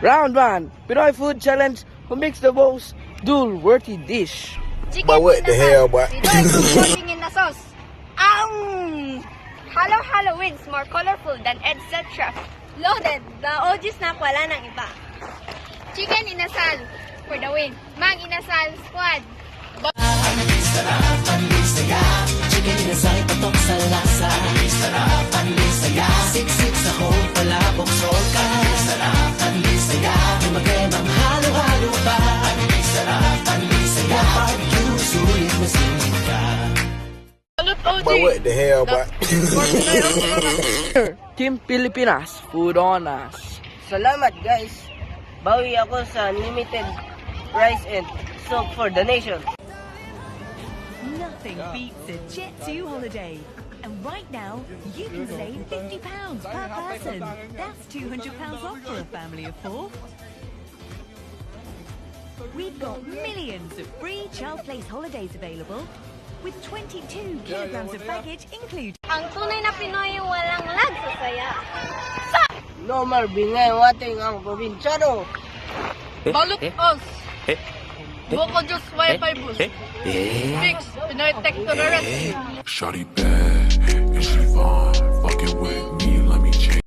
Round 1, Pinoy Food Challenge. Who makes the most dual-worthy dish? Chicken But what in the the hell, sauce. boy? Coating in the sauce. Halo wins more colorful than etc. Loaded. The OGs na wala nang iba. Chicken inasal for the win. Mang inasal squad. Chicken inasal, patok sa lasa. Panlisaya, siksik sa hole, palabok solka. Panlisaya, may magremang halo-halo pa. Panlisaya, barbecue, sulit na sinika. But what the hell, boy? Team Pilipinas, food on us. Salamat guys. Bawi ako sa unlimited rice and soup for the nation. Nothing beats a Jet2 holiday. And right now, you can save £50 per person. That's £200 off for a family of 4. We've got millions of free child place holidays available with 22 kilograms of baggage included. Ang tunay na Pinoy walang lag sa saya. No more bingay wating ang probinsyano. Balot os. Boko Diyos Wi-Fi boost. Fix. Pinoy Tech to the rescue. Shawty bad and she fine, fucking with me.